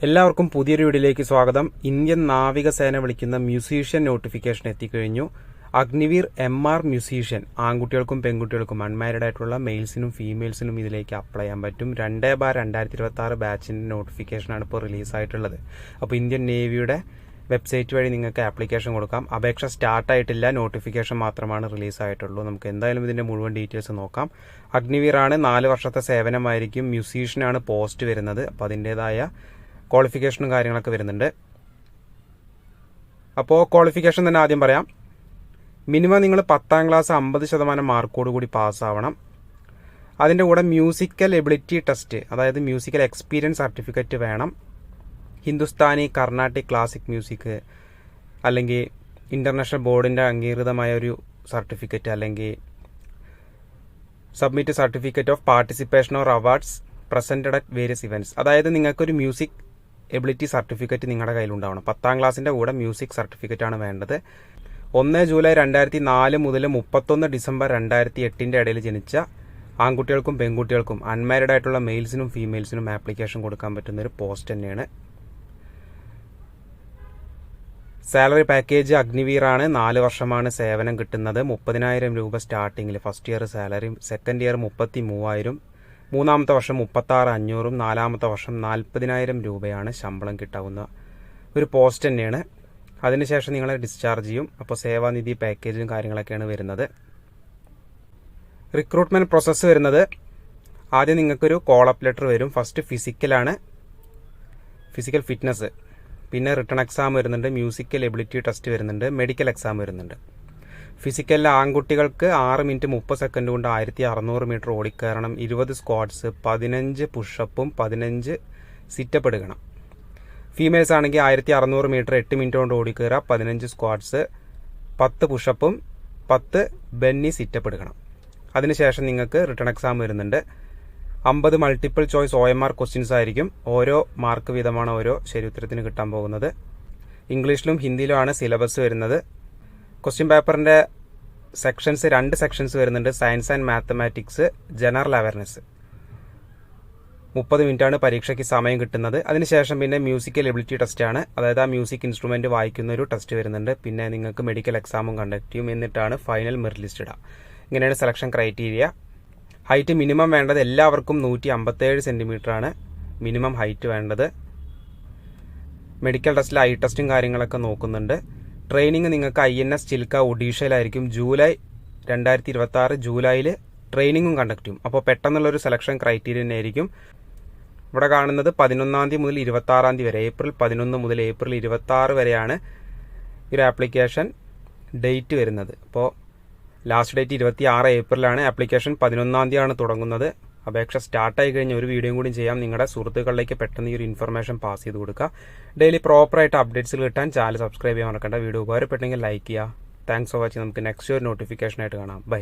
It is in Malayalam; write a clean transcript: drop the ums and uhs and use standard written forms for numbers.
എല്ലാവർക്കും പുതിയൊരു വീഡിയോയിലേക്ക് സ്വാഗതം. ഇന്ത്യൻ നാവികസേന വിളിക്കുന്ന മ്യൂസീഷ്യൻ നോട്ടിഫിക്കേഷൻ എത്തിക്കഴിഞ്ഞു. അഗ്നിവീർ MR മ്യൂസീഷ്യൻ ആൺകുട്ടികൾക്കും പെൺകുട്ടികൾക്കും അൺമാരിഡ് ആയിട്ടുള്ള മെയിൽസിനും ഫീമെയിൽസിനും ഇതിലേക്ക് അപ്ലൈ ചെയ്യാൻ പറ്റും. 2/2026 ബാച്ചിന്റെ നോട്ടിഫിക്കേഷനാണ് ഇപ്പോൾ റിലീസായിട്ടുള്ളത്. അപ്പോൾ ഇന്ത്യൻ നേവിയുടെ വെബ്സൈറ്റ് വഴി നിങ്ങൾക്ക് ആപ്ലിക്കേഷൻ കൊടുക്കാം. അപേക്ഷ സ്റ്റാർട്ടായിട്ടില്ല, നോട്ടിഫിക്കേഷൻ മാത്രമാണ് റിലീസായിട്ടുള്ളൂ. നമുക്ക് എന്തായാലും ഇതിന്റെ മുഴുവൻ ഡീറ്റെയിൽസ് നോക്കാം. അഗ്നിവീറാണ് 4 വർഷത്തെ സേവനമായിരിക്കും. മ്യൂസീഷ്യനാണ് പോസ്റ്റ് വരുന്നത്. അപ്പോൾ അതിൻ്റെതായ ക്വാളിഫിക്കേഷനും കാര്യങ്ങളൊക്കെ വരുന്നുണ്ട്. അപ്പോൾ ക്വാളിഫിക്കേഷൻ തന്നെ ആദ്യം പറയാം. മിനിമം നിങ്ങൾ 10ാം ക്ലാസ് 50% മാർക്കോട് കൂടി പാസ്സാവണം. അതിൻ്റെ കൂടെ മ്യൂസിക്കൽ എബിലിറ്റി ടെസ്റ്റ്, അതായത് മ്യൂസിക്കൽ എക്സ്പീരിയൻസ് സർട്ടിഫിക്കറ്റ് വേണം. ഹിന്ദുസ്ഥാനി, കർണാട്ടിക്, ക്ലാസിക് മ്യൂസിക് അല്ലെങ്കിൽ ഇന്റർനാഷണൽ ബോർഡിൻ്റെ അംഗീകൃതമായ ഒരു സർട്ടിഫിക്കറ്റ് അല്ലെങ്കിൽ submit certificate of participation or awards presented at various events. അതായത് നിങ്ങൾക്കൊരു മ്യൂസിക് എബിലിറ്റി സർട്ടിഫിക്കറ്റ് നിങ്ങളുടെ കയ്യിലുണ്ടാവണം. 10ാം ക്ലാസിൻ്റെ കൂടെ മ്യൂസിക് സർട്ടിഫിക്കറ്റ് ആണ് വേണ്ടത്. 1 ജൂലൈ 2004 മുതൽ 31 ഡിസംബർ 2008 ഇടയിൽ ജനിച്ച ആൺകുട്ടികൾക്കും പെൺകുട്ടികൾക്കും അൺമാരിഡ് ആയിട്ടുള്ള മെയിൽസിനും ഫീമെയിൽസിനും ആപ്ലിക്കേഷൻ കൊടുക്കാൻ പറ്റുന്ന ഒരു പോസ്റ്റ് തന്നെയാണ്. Salary package അഗ്നിവീറാണ്. 4 വർഷമാണ് സേവനം കിട്ടുന്നത്. 30,000 രൂപ സ്റ്റാർട്ടിങ്ങിൽ first year salary, second year 33,000, 3ാമത്തെ വർഷം 36,500, 4ാമത്തെ വർഷം 40,000 രൂപയാണ് ശമ്പളം കിട്ടാവുന്ന ഒരു പോസ്റ്റ് തന്നെയാണ്. അതിനുശേഷം നിങ്ങളെ ഡിസ്ചാർജ് ചെയ്യും. അപ്പോൾ സേവാനിധി പാക്കേജും കാര്യങ്ങളൊക്കെയാണ് വരുന്നത്. റിക്രൂട്ട്മെന്റ് പ്രോസസ്സ് വരുന്നത്, ആദ്യം നിങ്ങൾക്കൊരു കോൾ അപ്പ് ലെറ്റർ വരും. ഫസ്റ്റ് ഫിസിക്കലാണ്, ഫിസിക്കൽ ഫിറ്റ്നസ്. പിന്നെ റിട്ടൺ എക്സാം വരുന്നുണ്ട്, മ്യൂസിക്കൽ എബിലിറ്റി ടെസ്റ്റ് വരുന്നുണ്ട്, മെഡിക്കൽ എക്സാം വരുന്നുണ്ട്. ഫിസിക്കലിൽ ആൺകുട്ടികൾക്ക് 6 മിനിറ്റ് 30 സെക്കൻഡ് കൊണ്ട് 1600 മീറ്റർ ഓടിക്കയറണം, 20 സ്ക്വാഡ്സ്, 15 പുഷപ്പും 15 സിറ്റപ്പ് എടുക്കണം. ഫീമെയിൽസ് ആണെങ്കിൽ 1600 മീറ്റർ 8 മിനിറ്റ് കൊണ്ട് ഓടിക്കയറുക, 15 സ്ക്വാഡ്സ്, 10 പുഷപ്പും 10 ബെന്നി സിറ്റപ്പ് എടുക്കണം. അതിനുശേഷം നിങ്ങൾക്ക് റിട്ടൺ എക്സാം വരുന്നുണ്ട്. 50 മൾട്ടിപ്പിൾ ചോയ്സ് OMR ക്വസ്റ്റ്യൻസ് ആയിരിക്കും. ഓരോ മാർക്ക് വീതമാണ് ഓരോ ശരി ഉത്തരത്തിന് കിട്ടാൻ പോകുന്നത്. ഇംഗ്ലീഷിലും ഹിന്ദിയിലുമാണ് സിലബസ് വരുന്നത്. ക്വസ്റ്റ്യൻ പേപ്പറിന്റെ സെക്ഷൻസ് 2 സെക്ഷൻസ് വരുന്നുണ്ട്. Science and mathematics, general awareness. 30 മിനിറ്റാണ് പരീക്ഷയ്ക്ക് സമയം കിട്ടുന്നത്. അതിനുശേഷം പിന്നെ മ്യൂസിക്കൽ എബിലിറ്റി ടെസ്റ്റ് ആണ്. അതായത് ആ മ്യൂസിക് ഇൻസ്ട്രുമെന്റ് വായിക്കുന്ന ഒരു ടെസ്റ്റ് വരുന്നുണ്ട്. പിന്നെ നിങ്ങൾക്ക് മെഡിക്കൽ എക്സാമും കണ്ടക്ട് ചെയ്യും. എന്നിട്ടാണ് ഫൈനൽ മെറിറ്റ് ലിസ്റ്റ് ഇടുക. ഇങ്ങനെയാണ് സെലക്ഷൻ ക്രൈറ്റീരിയ. ഹൈറ്റ് മിനിമം വേണ്ടത് എല്ലാവർക്കും 157 സെന്റിമീറ്റർ ആണ് മിനിമം ഹൈറ്റ് വേണ്ടത്. മെഡിക്കൽ ടെസ്റ്റിൽ ഐ ടെസ്റ്റും കാര്യങ്ങളൊക്കെ നോക്കുന്നുണ്ട്. ട്രെയിനിങ് നിങ്ങൾക്ക് INS ചിൽക്ക ഒഡീഷയിലായിരിക്കും. ജൂലൈ 2026 ജൂലൈയിൽ ട്രെയിനിങ്ങും കണ്ടക്ട് ചെയ്യും. അപ്പോൾ പെട്ടെന്നുള്ളൊരു സെലക്ഷൻ ക്രൈറ്റീരിയ തന്നെയായിരിക്കും. ഇവിടെ കാണുന്നത് 11 തീയതി മുതൽ 26 തീയതി വരെ, ഏപ്രിൽ 11 മുതൽ ഏപ്രിൽ 26 വരെയാണ് ഒരു ആപ്ലിക്കേഷൻ ഡേറ്റ് വരുന്നത്. അപ്പോൾ ലാസ്റ്റ് ഡേറ്റ് 26 ഏപ്രിലാണ്. ആപ്ലിക്കേഷൻ 11 തീയതിയാണ് തുടങ്ങുന്നത്. അപേക്ഷ സ്റ്റാർട്ടായി കഴിഞ്ഞ ഒരു വീഡിയോയും കൂടി ചെയ്യാം. നിങ്ങളുടെ സുഹൃത്തുക്കളിലേക്ക് പെട്ടെന്ന് ഈ ഒരു ഇൻഫർമേഷൻ പാസ് ചെയ്ത് കൊടുക്കുക. ഡെയിലി പ്രോപ്പറായിട്ട് അപ്ഡേറ്റ്സ് കിട്ടാൻ ചാനൽ സബ്സ്ക്രൈബ് ചെയ്യാൻ മറക്കണ്ട. വീഡിയോ ഉപകാരപ്പെട്ടെങ്കിൽ ലൈക്ക് ചെയ്യുക. Thanks for watching. നമുക്ക് നെക്സ്റ്റ് ഒരു നോട്ടിഫിക്കേഷൻ ആയിട്ട് കാണാം. ബൈ.